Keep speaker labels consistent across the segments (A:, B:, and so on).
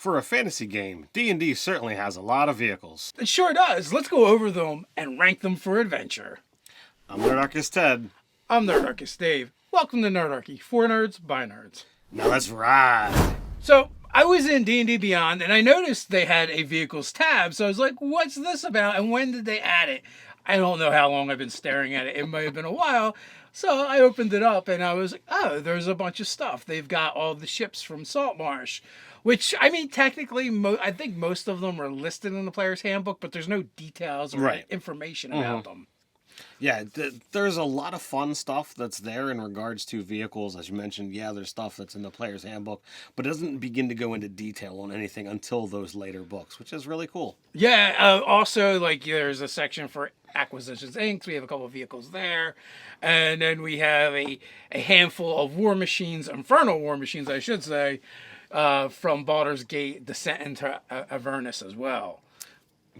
A: For a fantasy game, D&D certainly has a lot of vehicles.
B: It sure does. Let's go over them and rank them for adventure.
A: I'm Nerdarchy Ted.
B: I'm Nerdarchy Dave. Welcome to Nerdarchy, for nerds, by nerds.
A: Now let's ride.
B: So, I was in D&D Beyond, and I noticed they had a vehicles tab, so I was like, what's this about, and when did they add it? I don't know how long I've been staring at it. It might have been a while. So I opened it up, and I was like, oh, there's a bunch of stuff. They've got all the ships from Salt Marsh, which, I mean, technically, I think most of them are listed in the player's handbook, but there's no details or information about them.
A: Yeah, there's a lot of fun stuff that's there in regards to vehicles. As you mentioned, yeah, there's stuff that's in the player's handbook, but it doesn't begin to go into detail on anything until those later books, which is really cool.
B: Yeah, also, like, there's a section for Acquisitions Inc. So we have a couple of vehicles there. And then we have a handful of war machines, infernal war machines, I should say, from Baldur's Gate Descent into Avernus as well.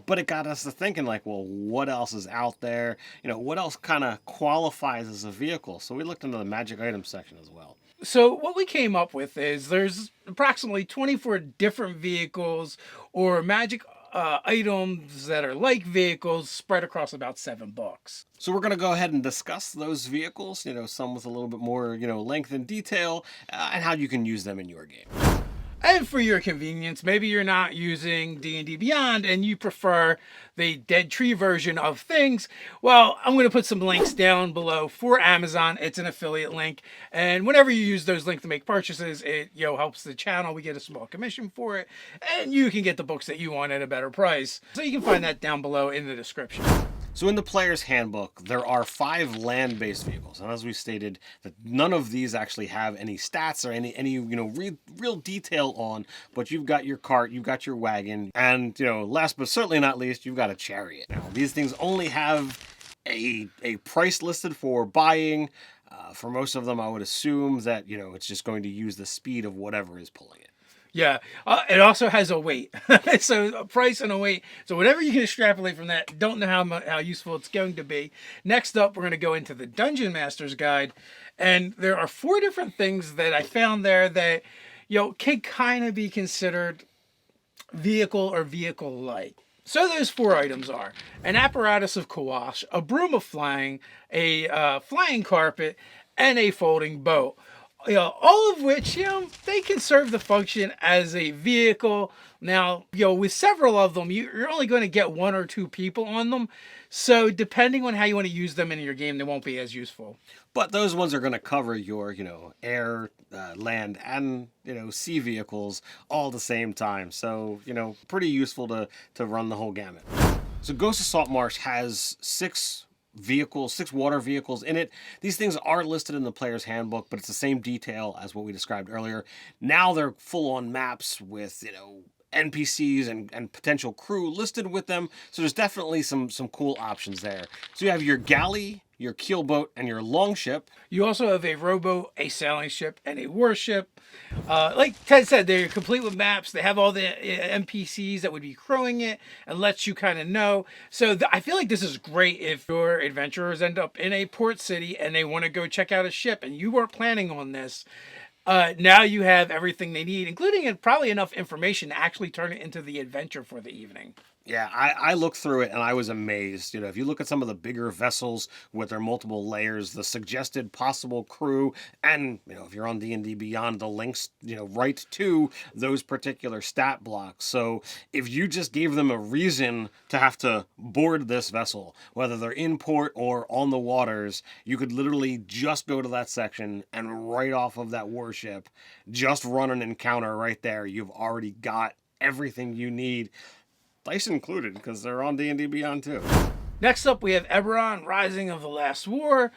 A: But it got us to thinking, like, well, what else is out there? You know, what else kind of qualifies as a vehicle? So we looked into the magic items section as well.
B: So what we came up with is there's approximately 24 different vehicles or magic items that are like vehicles spread across about 7 books.
A: So we're going to go ahead and discuss those vehicles, you know, some with a little bit more, length and detail, and how you can use them in your game.
B: And for your convenience, maybe you're not using D&D Beyond and you prefer the Dead Tree version of things. Well, I'm going to put some links down below for Amazon. It's an affiliate link. And whenever you use those links to make purchases, it helps the channel. We get a small commission for it. And you can get the books that you want at a better price. So you can find that down below in the description.
A: So in the player's handbook, there are 5 land-based vehicles, and as we stated, that none of these actually have any stats or any real detail on. But you've got your cart, you've got your wagon, and last but certainly not least, you've got a chariot. Now these things only have a price listed for buying. For most of them, I would assume that it's just going to use the speed of whatever is pulling it.
B: Yeah, it also has a weight, so a price and a weight. So whatever you can extrapolate from that, don't know how useful it's going to be. Next up, we're going to go into the Dungeon Master's Guide, and there are 4 different things that I found there that can kind of be considered vehicle or vehicle-like. So those 4 items are an apparatus of Kawash, a broom of flying, a flying carpet, and a folding boat. All of which, they can serve the function as a vehicle. Now, with several of them, you're only going to get 1 or 2 people on them. So depending on how you want to use them in your game, they won't be as useful.
A: But those ones are going to cover your, air, land, and, sea vehicles all at the same time. So, pretty useful to run the whole gamut. So Ghost of Salt Marsh has 6 water vehicles in it. These things are listed in the player's handbook, but it's the same detail as what we described earlier. Now they're full-on maps with, NPCs and potential crew listed with them. So there's definitely some cool options there. So you have your galley, your keelboat, and your longship.
B: You also have a rowboat, a sailing ship, and a warship. Like Ted said, they're complete with maps. They have all the NPCs that would be crewing it and lets you kind of know. So I feel like this is great if your adventurers end up in a port city and they want to go check out a ship and you weren't planning on this. Now you have everything they need, including probably enough information to actually turn it into the adventure for the evening.
A: Yeah, I looked through it and I was amazed. If you look at some of the bigger vessels with their multiple layers, the suggested possible crew, and, if you're on D&D Beyond, the links, right to those particular stat blocks. So if you just gave them a reason to have to board this vessel, whether they're in port or on the waters, you could literally just go to that section and right off of that warship, just run an encounter right there. You've already got everything you need. Dice included, because they're on D&D Beyond too.
B: Next up, we have Emberron Rising of the Last War.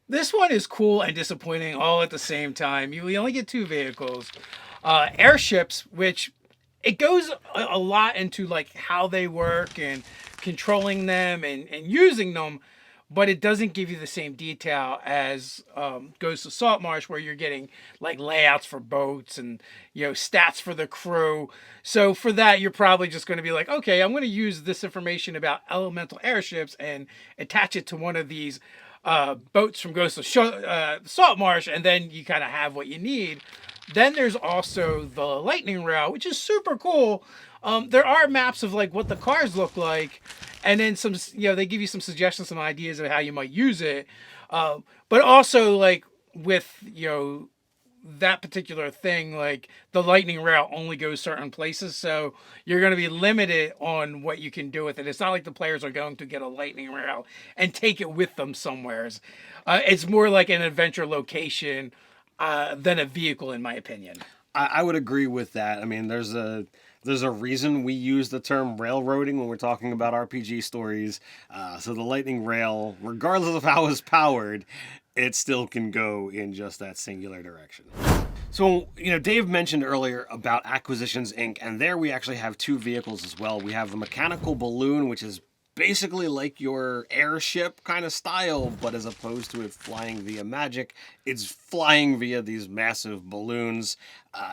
B: This one is cool and disappointing all at the same time. We only get 2 vehicles. Airships, which it goes a lot into like how they work and controlling them and using them. But it doesn't give you the same detail as Ghost of Salt Marsh, where you're getting like layouts for boats and stats for the crew. So for that, you're probably just going to be like, okay, I'm going to use this information about elemental airships and attach it to one of these boats from Ghost of Salt Marsh, and then you kind of have what you need. Then there's also the lightning rail, which is super cool. There are maps of like what the cars look like, and then some, they give you some suggestions, some ideas of how you might use it. But also like with, that particular thing, like the lightning rail only goes certain places, so you're going to be limited on what you can do with it. It's not like the players are going to get a lightning rail and take it with them somewheres. It's more like an adventure location than a vehicle, in my opinion.
A: I would agree with that. I mean, there's a reason we use the term railroading when we're talking about RPG stories. So the lightning rail, regardless of how it's powered, it still can go in just that singular direction. So, Dave mentioned earlier about Acquisitions Inc., and there we actually have two vehicles as well. We have the mechanical balloon, which is basically like your airship kind of style, but as opposed to it flying via magic, it's flying via these massive balloons.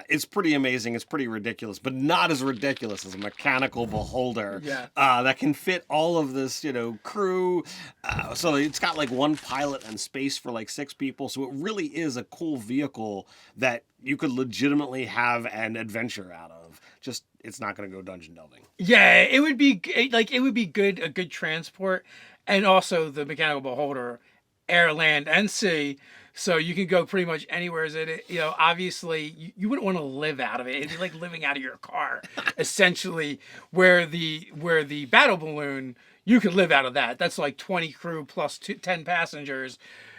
A: It's pretty amazing. It's pretty ridiculous, but not as ridiculous as a mechanical beholder that can fit all of this, crew. So it's got like one pilot and space for like 6 people. So it really is a cool vehicle that you could legitimately have an adventure out of. Just it's not going to go dungeon delving.
B: Yeah, it would be a good transport, and also the mechanical beholder, air, land, and sea. So you can go pretty much anywhere in it. Obviously you wouldn't want to live out of it. It'd be like living out of your car, essentially. Where the battle balloon, you could live out of that. That's like 20 crew plus 10 passengers.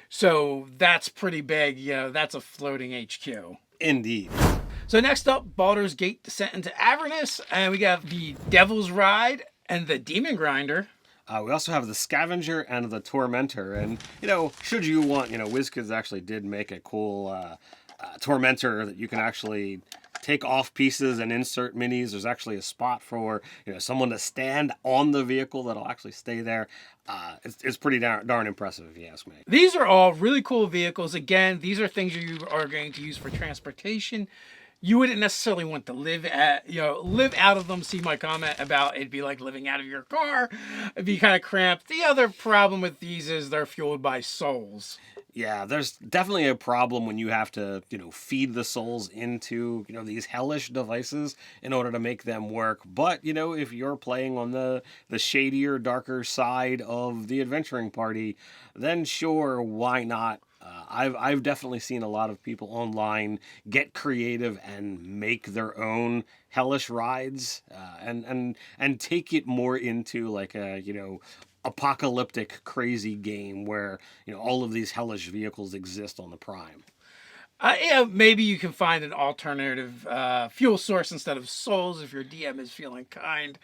B: So that's pretty big. That's a floating HQ.
A: Indeed.
B: So next up, Baldur's Gate Descent into Avernus, and we got the Devil's Ride and the Demon Grinder.
A: We also have the Scavenger and the Tormentor. And, should you want, WizKids actually did make a cool Tormentor that you can actually take off pieces and insert minis. There's actually a spot for, someone to stand on the vehicle that'll actually stay there. It's pretty darn impressive, if you ask me.
B: These are all really cool vehicles. Again, these are things you are going to use for transportation. You wouldn't necessarily want to live out of them. See my comment about it'd be like living out of your car. It'd be kind of cramped. The other problem with these is they're fueled by souls.
A: Yeah, there's definitely a problem when you have to, feed the souls into, these hellish devices in order to make them work. But, if you're playing on the shadier, darker side of the adventuring party, then sure, why not? I've definitely seen a lot of people online get creative and make their own hellish rides, and take it more into like a, apocalyptic crazy game where, all of these hellish vehicles exist on the Prime.
B: Maybe you can find an alternative fuel source instead of souls if your DM is feeling kind.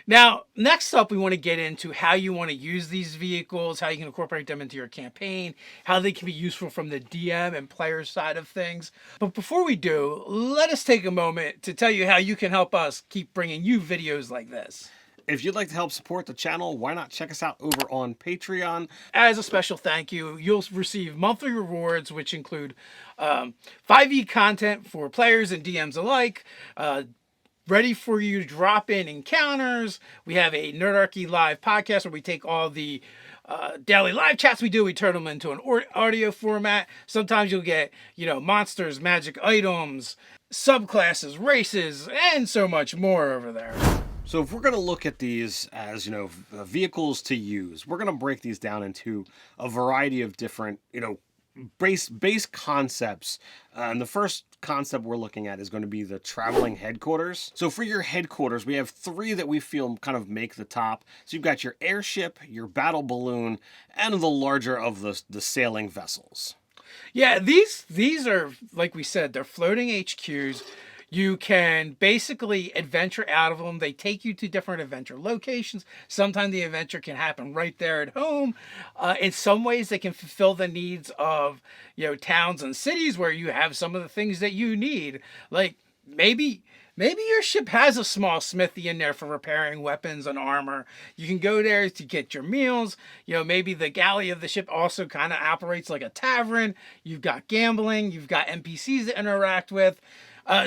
B: Now, next up, we want to get into how you want to use these vehicles, how you can incorporate them into your campaign, how they can be useful from the DM and player side of things. But before we do, let us take a moment to tell you how you can help us keep bringing you videos like this.
A: If you'd like to help support the channel, why not check us out over on Patreon?
B: As a special thank you, you'll receive monthly rewards, which include 5e content for players and DMs alike, ready for you to drop in encounters. We have a Nerdarchy live podcast where we take all the daily live chats we do, we turn them into an audio format. Sometimes you'll get, monsters, magic items, subclasses, races, and so much more over there.
A: So if we're going to look at these as, vehicles to use, we're going to break these down into a variety of different, base concepts. And the first concept we're looking at is going to be the traveling headquarters. So for your headquarters, we have 3 that we feel kind of make the top. So you've got your airship, your battle balloon, and the larger of the sailing vessels.
B: Yeah, these are, like we said, they're floating HQs. You can basically adventure out of them. They take you to different adventure locations. Sometimes the adventure can happen right there at home. In some ways, they can fulfill the needs of, towns and cities where you have some of the things that you need. Like maybe your ship has a small smithy in there for repairing weapons and armor. You can go there to get your meals. Maybe the galley of the ship also kind of operates like a tavern. You've got gambling. You've got NPCs to interact with.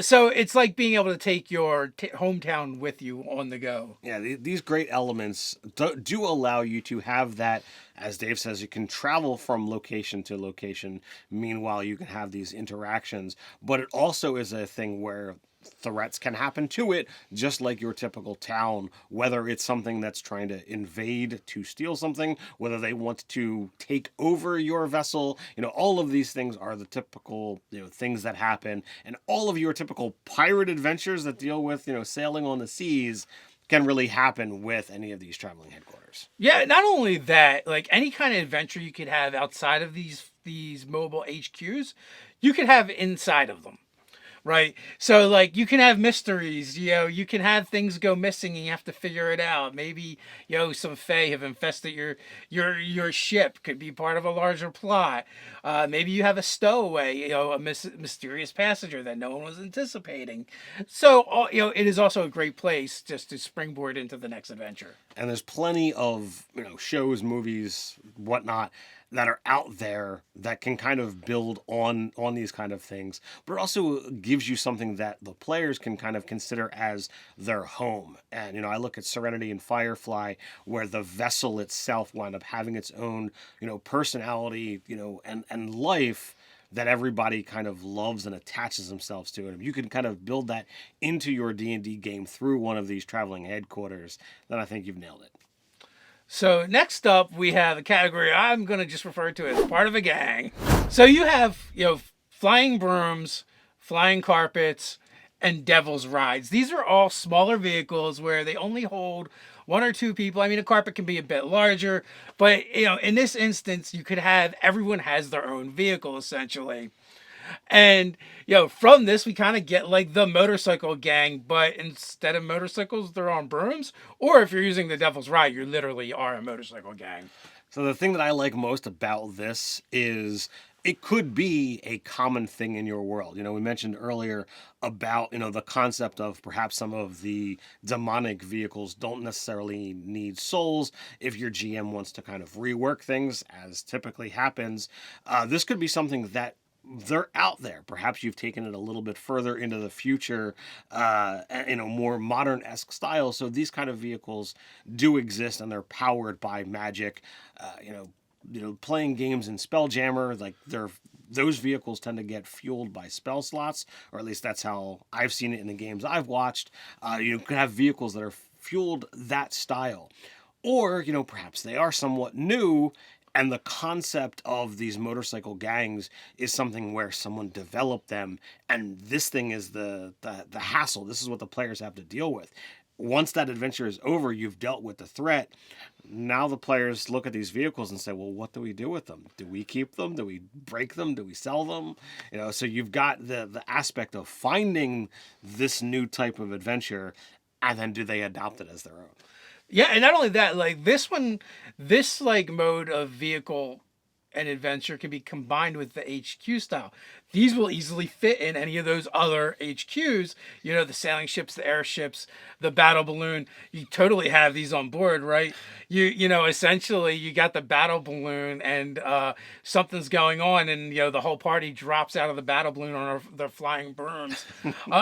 B: So it's like being able to take your hometown with you on the go.
A: Yeah, these great elements do allow you to have that, as Dave says, you can travel from location to location. Meanwhile, you can have these interactions, but it also is a thing where threats can happen to it, just like your typical town, whether it's something that's trying to invade to steal something, whether they want to take over your vessel. All of these things are the typical, things that happen, and all of your typical pirate adventures that deal with, sailing on the seas can really happen with any of these traveling headquarters.
B: Yeah, not only that, like any kind of adventure you could have outside of these mobile HQs, you could have inside of them. Right. So like you can have mysteries, you can have things go missing and you have to figure it out. Maybe, some Fae have infested your ship, could be part of a larger plot. Maybe you have a stowaway, a mysterious passenger that no one was anticipating. So, it is also a great place just to springboard into the next adventure.
A: And there's plenty of, shows, movies, whatnot, that are out there that can kind of build on these kind of things, but it also gives you something that the players can kind of consider as their home. And I look at Serenity and Firefly, where the vessel itself wound up having its own personality, and life that everybody kind of loves and attaches themselves to. And if you can kind of build that into your D&D game through one of these traveling headquarters, then I think you've nailed it.
B: So next up, we have a category I'm going to just refer to as part of a gang. So you have, flying brooms, flying carpets, and devil's rides. These are all smaller vehicles where they only hold one or two people. I mean, a carpet can be a bit larger, but, in this instance, you could have everyone has their own vehicle, essentially. And, from this, we kind of get like the motorcycle gang, but instead of motorcycles, they're on brooms. Or if you're using the Devil's Ride, you literally are a motorcycle gang.
A: So the thing that I like most about this is it could be a common thing in your world. We mentioned earlier about, the concept of perhaps some of the demonic vehicles don't necessarily need souls. If your GM wants to kind of rework things, as typically happens, this could be something that they're out there. Perhaps you've taken it a little bit further into the future, in a more modern-esque style. So these kind of vehicles do exist, and they're powered by magic. Playing games in Spelljammer, like those vehicles tend to get fueled by spell slots, or at least that's how I've seen it in the games I've watched. You can have vehicles that are fueled that style, or perhaps they are somewhat new. And the concept of these motorcycle gangs is something where someone developed them, and this thing is the hassle. This is what the players have to deal with. Once that adventure is over, you've dealt with the threat. Now the players look at these vehicles and say, well, what do we do with them? Do we keep them? Do we break them? Do we sell them? So you've got the aspect of finding this new type of adventure, and then do they adopt it as their own?
B: Yeah, and not only that, like this mode of vehicle and adventure can be combined with the HQ style. These will easily fit in any of those other HQs, the sailing ships, the airships, the battle balloon. You totally have these on board, right? Essentially you got the battle balloon and something's going on, and the whole party drops out of the battle balloon on their flying brooms.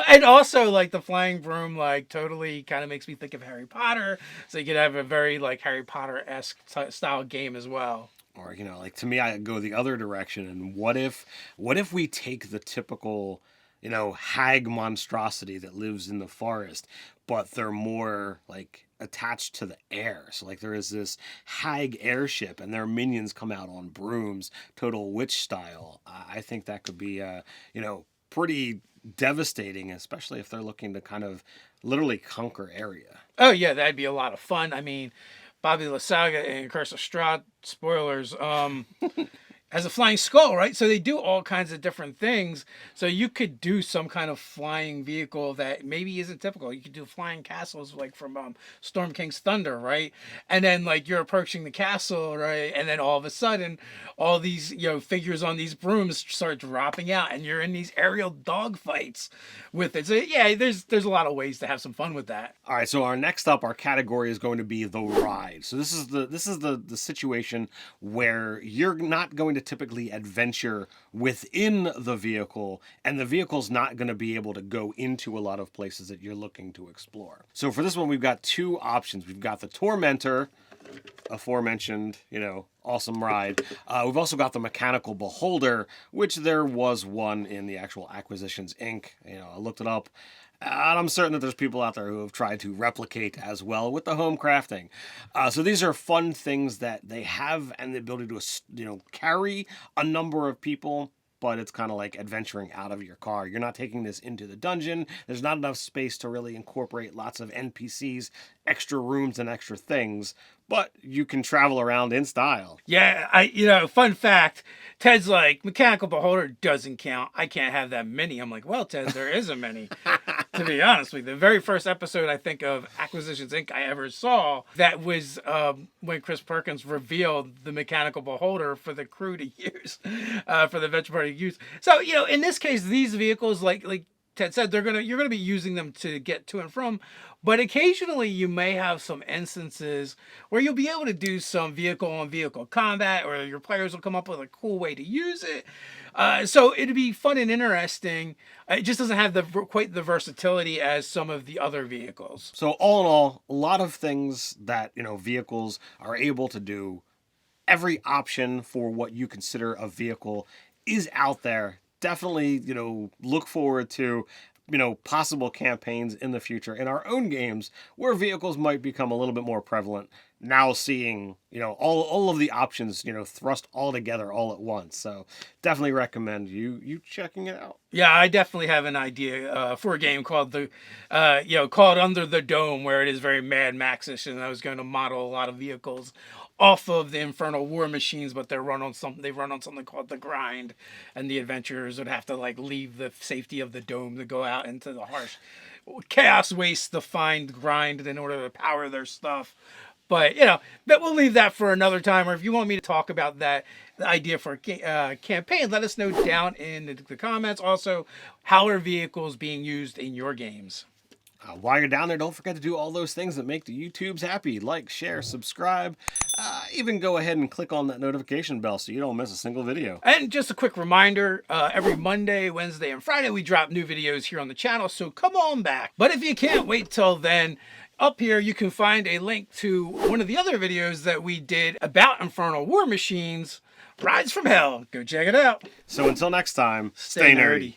B: And also like the flying broom like totally kind of makes me think of Harry Potter. So you could have a very like Harry Potter-esque style game as well.
A: Or, to me, I go the other direction. And what if we take the typical, hag monstrosity that lives in the forest, but they're more like attached to the air. So like there is this hag airship and their minions come out on brooms, total witch style. I think that could be, pretty devastating, especially if they're looking to kind of literally conquer area.
B: Oh yeah, that'd be a lot of fun. I mean, Bobby Lasaga and Curse of Strahd, spoilers, has a flying skull, right? So they do all kinds of different things. So you could do some kind of flying vehicle that maybe isn't typical. You could do flying castles like from Storm King's Thunder, right? And then like you're approaching the castle, right? And then all of a sudden, all these figures on these brooms start dropping out, and you're in these aerial dogfights with it. So yeah, there's a lot of ways to have some fun with that.
A: All right, so our next up, our category is going to be the ride. So this is the situation where you're not going to typically adventure within the vehicle, and the vehicle's not going to be able to go into a lot of places that you're looking to explore. So for this one, we've got two options. We've got the Tormentor, aforementioned, awesome ride. We've also got the Mechanical Beholder, which there was one in the actual Acquisitions Inc. I looked it up, and I'm certain that there's people out there who have tried to replicate as well with the home crafting. So these are fun things that they have, and the ability to, carry a number of people. But it's kind of like adventuring out of your car. You're not taking this into the dungeon. There's not enough space to really incorporate lots of NPCs, extra rooms, and extra things. But you can travel around in style.
B: Yeah, fun fact. Ted's like, Mechanical Beholder doesn't count. I can't have that many. I'm like, well, Ted, there is a many. To be honest with you, the very first episode, I think, of Acquisitions Inc. I ever saw, that was when Chris Perkins revealed the Mechanical Beholder for the crew to use, for the Adventure Party to use. So, in this case, these vehicles, like Ted said, you're gonna be using them to get to and from, but occasionally you may have some instances where you'll be able to do some vehicle-on-vehicle combat, or your players will come up with a cool way to use it. So it'd be fun and interesting. It just doesn't have quite the versatility as some of the other vehicles.
A: So all in all, a lot of things that vehicles are able to do. Every option for what you consider a vehicle is out there. Definitely, look forward to, possible campaigns in the future in our own games where vehicles might become a little bit more prevalent. Now seeing, all of the options, thrust all together all at once. So definitely recommend you checking it out.
B: Yeah, I definitely have an idea for a game called called Under the Dome, where it is very Mad Max-ish, and I was going to model a lot of vehicles off of the Infernal War Machines, but they run on something called the Grind, and the adventurers would have to leave the safety of the dome to go out into the harsh chaos waste to find Grind in order to power their stuff. But but we'll leave that for another time. Or if you want me to talk about the idea for a campaign, let us know down in the comments. Also, how are vehicles being used in your games?
A: While you're down there, don't forget to do all those things that make the YouTubes happy. Like, share, subscribe. Even go ahead and click on that notification bell so you don't miss a single video.
B: And just a quick reminder, every Monday, Wednesday, and Friday, we drop new videos here on the channel, so come on back. But if you can't wait till then, up here you can find a link to one of the other videos that we did about Infernal War Machines, Rides from Hell. Go check it out.
A: So until next time, stay nerdy.